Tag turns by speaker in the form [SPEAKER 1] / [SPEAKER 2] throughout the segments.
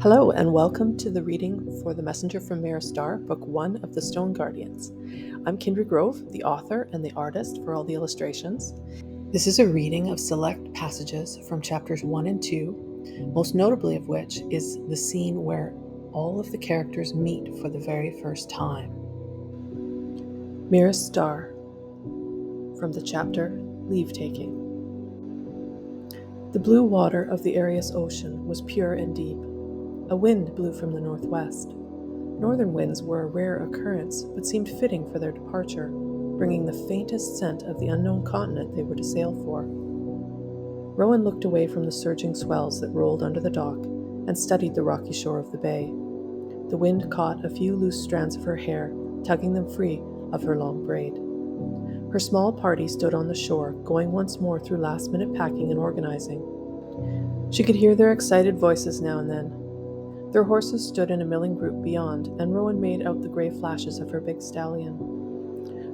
[SPEAKER 1] Hello, and welcome to the reading for The Messenger from Myris Dar, Book 1 of the Stone Guardians. I'm Kindrie Grove, the author and the artist for all the illustrations. This is a reading of select passages from chapters 1 and 2, most notably of which is the scene where all of the characters meet for the very first time. Myris Dar, from the chapter Leave-Taking. The blue water of the Arius Ocean was pure and deep. A wind blew from the northwest. Northern winds were a rare occurrence, but seemed fitting for their departure, bringing the faintest scent of the unknown continent they were to sail for. Rowan looked away from the surging swells that rolled under the dock and studied the rocky shore of the bay. The wind caught a few loose strands of her hair, tugging them free of her long braid. Her small party stood on the shore, going once more through last-minute packing and organizing. She could hear their excited voices now and then. Their horses stood in a milling group beyond, and Rowan made out the gray flashes of her big stallion.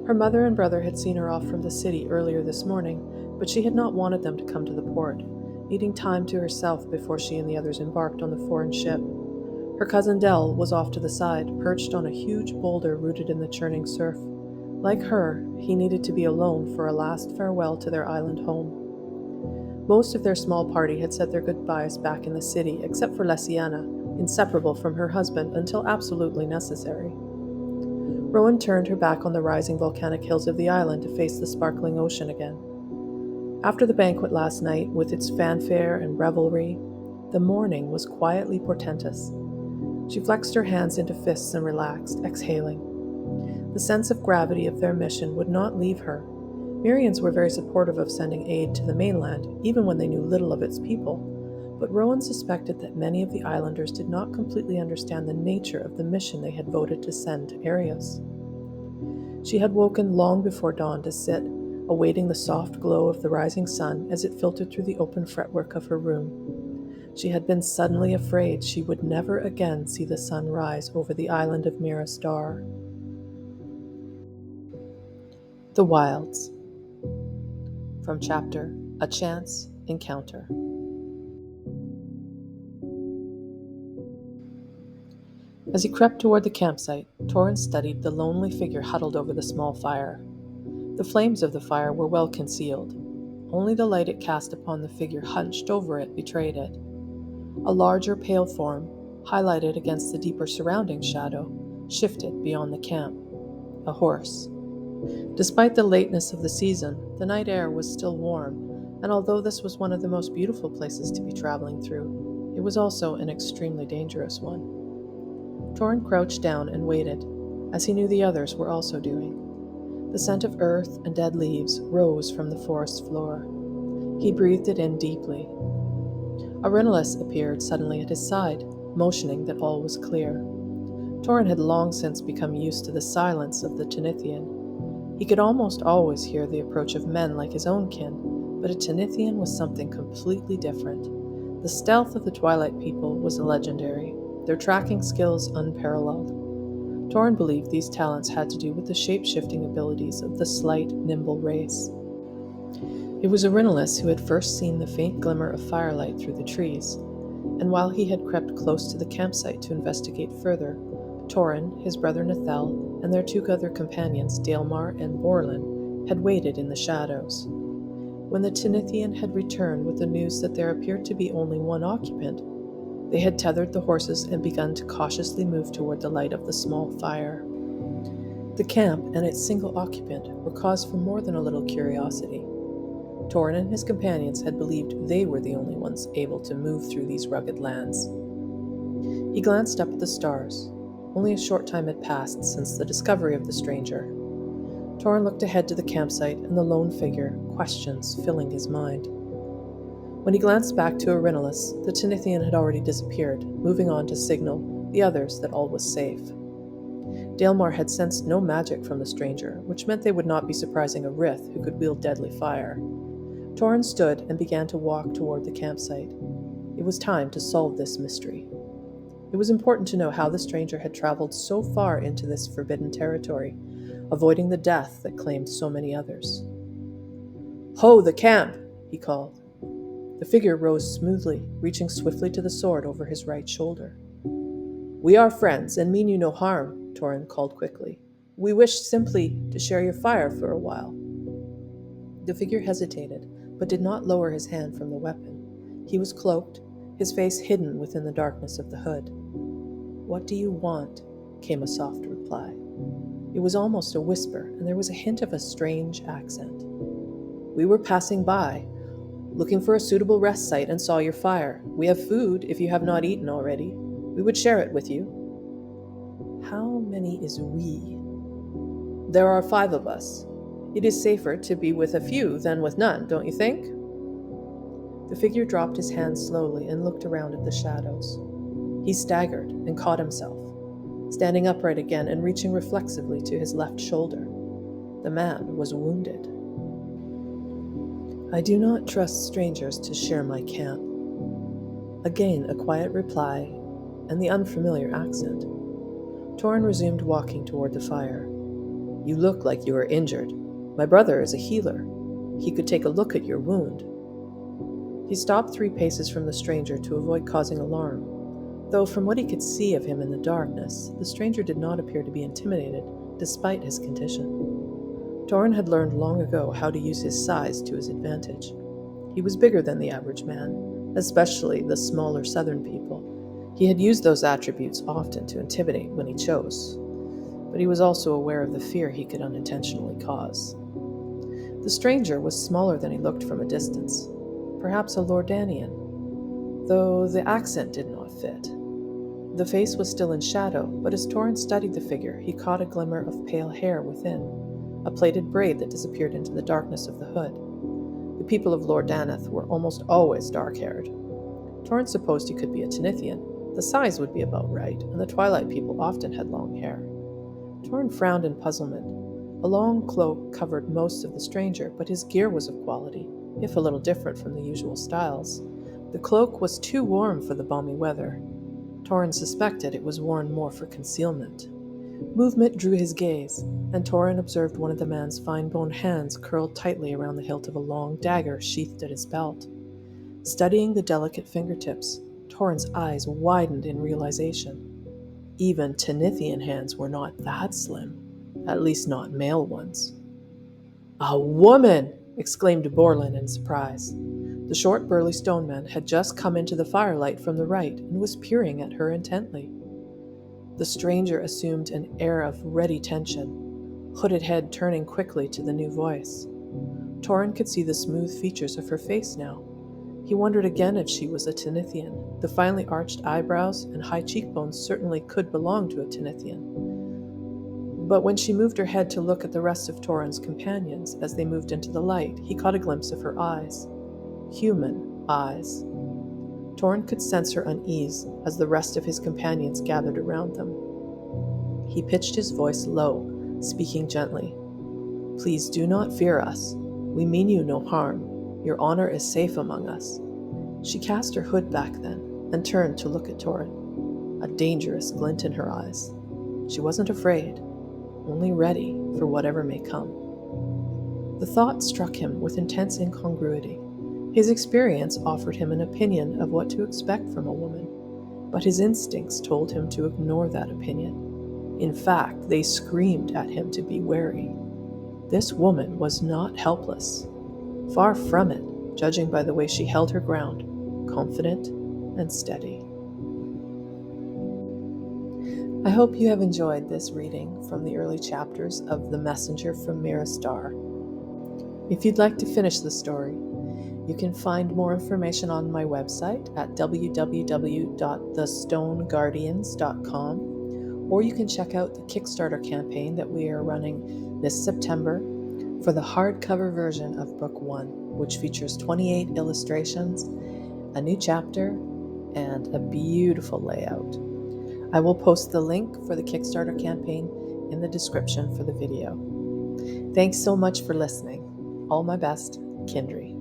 [SPEAKER 1] Her mother and brother had seen her off from the city earlier this morning, but she had not wanted them to come to the port, needing time to herself before she and the others embarked on the foreign ship. Her cousin Dell was off to the side, perched on a huge boulder rooted in the churning surf. Like her, he needed to be alone for a last farewell to their island home. Most of their small party had said their goodbyes back in the city, except for Lesiana, inseparable from her husband until absolutely necessary. Rowan turned her back on the rising volcanic hills of the island to face the sparkling ocean again. After the banquet last night, with its fanfare and revelry, the morning was quietly portentous. She flexed her hands into fists and relaxed, exhaling. The sense of gravity of their mission would not leave her. Mirians were very supportive of sending aid to the mainland, even when they knew little of its people, but Rowan suspected that many of the islanders did not completely understand the nature of the mission they had voted to send to Arius. She had woken long before dawn to sit, awaiting the soft glow of the rising sun as it filtered through the open fretwork of her room. She had been suddenly afraid she would never again see the sun rise over the island of Myris Dar. The Wilds, from chapter A Chance Encounter. As he crept toward the campsite, Torrance studied the lonely figure huddled over the small fire. The flames of the fire were well concealed. Only the light it cast upon the figure hunched over it betrayed it. A larger, pale form, highlighted against the deeper surrounding shadow, shifted beyond the camp. A horse. Despite the lateness of the season, the night air was still warm, and although this was one of the most beautiful places to be traveling through, it was also an extremely dangerous one. Torrance crouched down and waited, as he knew the others were also doing. The scent of earth and dead leaves rose from the forest floor. He breathed it in deeply. Arenalis appeared suddenly at his side, motioning that all was clear. Torrance had long since become used to the silence of the Tinithian. He could almost always hear the approach of men like his own kin, but a Tinithian was something completely different. The stealth of the Twilight people was legendary, their tracking skills unparalleled. Torrance believed these talents had to do with the shape-shifting abilities of the slight, nimble race. It was Arenalis who had first seen the faint glimmer of firelight through the trees, and while he had crept close to the campsite to investigate further, Torrance, his brother Nethel, and their two other companions, Daelmar and Borlin, had waited in the shadows. When the Tinithian had returned with the news that there appeared to be only one occupant, they had tethered the horses and begun to cautiously move toward the light of the small fire. The camp and its single occupant were cause for more than a little curiosity. Torrance and his companions had believed they were the only ones able to move through these rugged lands. He glanced up at the stars. Only a short time had passed since the discovery of the stranger. Torrance looked ahead to the campsite and the lone figure, questions filling his mind. When he glanced back to Arenalis, the Tinithian had already disappeared, moving on to signal the others that all was safe. Daelmar had sensed no magic from the stranger, which meant they would not be surprising a Rith who could wield deadly fire. Torrance stood and began to walk toward the campsite. It was time to solve this mystery. It was important to know how the stranger had traveled so far into this forbidden territory, avoiding the death that claimed so many others. "Ho, the camp!" he called. The figure rose smoothly, reaching swiftly to the sword over his right shoulder. "We are friends and mean you no harm," Torin called quickly. "We wish simply to share your fire for a while." The figure hesitated, but did not lower his hand from the weapon. He was cloaked, his face hidden within the darkness of the hood. "What do you want?" came a soft reply. It was almost a whisper, and there was a hint of a strange accent. "We were passing by, looking for a suitable rest site, and saw your fire. We have food, if you have not eaten already. We would share it with you." "How many is we?" "There are 5 of us. It is safer to be with a few than with none, don't you think?" The figure dropped his hand slowly and looked around at the shadows. He staggered and caught himself, standing upright again and reaching reflexively to his left shoulder. The man was wounded. "I do not trust strangers to share my camp." Again a quiet reply and the unfamiliar accent. Torin resumed walking toward the fire. "You look like you are injured. My brother is a healer. He could take a look at your wound." He stopped 3 paces from the stranger to avoid causing alarm, though from what he could see of him in the darkness, the stranger did not appear to be intimidated, despite his condition. Torin had learned long ago how to use his size to his advantage. He was bigger than the average man, especially the smaller southern people. He had used those attributes often to intimidate when he chose, but he was also aware of the fear he could unintentionally cause. The stranger was smaller than he looked from a distance, perhaps a Lordanian, though the accent did not fit. The face was still in shadow, but as Torin studied the figure, he caught a glimmer of pale hair within, a plaited braid that disappeared into the darkness of the hood. The people of Lordaneth were almost always dark-haired. Torin supposed he could be a Tinithian. The size would be about right, and the Twilight people often had long hair. Torin frowned in puzzlement. A long cloak covered most of the stranger, but his gear was of quality, if a little different from the usual styles. The cloak was too warm for the balmy weather. Torin suspected it was worn more for concealment. Movement drew his gaze, and Torin observed one of the man's fine-boned hands curled tightly around the hilt of a long dagger sheathed at his belt. Studying the delicate fingertips, Torin's eyes widened in realization. Even Tinithian hands were not that slim, at least not male ones. "A woman!" exclaimed Borlin in surprise. The short, burly stone man had just come into the firelight from the right and was peering at her intently. The stranger assumed an air of ready tension, hooded head turning quickly to the new voice. Torin could see the smooth features of her face now. He wondered again if she was a Tinithian. The finely arched eyebrows and high cheekbones certainly could belong to a Tinithian. But when she moved her head to look at the rest of Torin's companions as they moved into the light, he caught a glimpse of her eyes. Human eyes. Torin could sense her unease as the rest of his companions gathered around them. He pitched his voice low, speaking gently. "Please do not fear us. We mean you no harm. Your honor is safe among us." She cast her hood back then and turned to look at Torin, a dangerous glint in her eyes. She wasn't afraid, only ready for whatever may come. The thought struck him with intense incongruity. His experience offered him an opinion of what to expect from a woman, but his instincts told him to ignore that opinion. In fact, they screamed at him to be wary. This woman was not helpless. Far from it, judging by the way she held her ground, confident and steady. I hope you have enjoyed this reading from the early chapters of The Messenger from Myris Dar. If you'd like to finish the story, you can find more information on my website at www.thestoneguardians.com, or you can check out the Kickstarter campaign that we are running this September for the hardcover version of Book 1, which features 28 illustrations, a new chapter, and a beautiful layout. I will post the link for the Kickstarter campaign in the description for the video. Thanks so much for listening. All my best, Kindrie.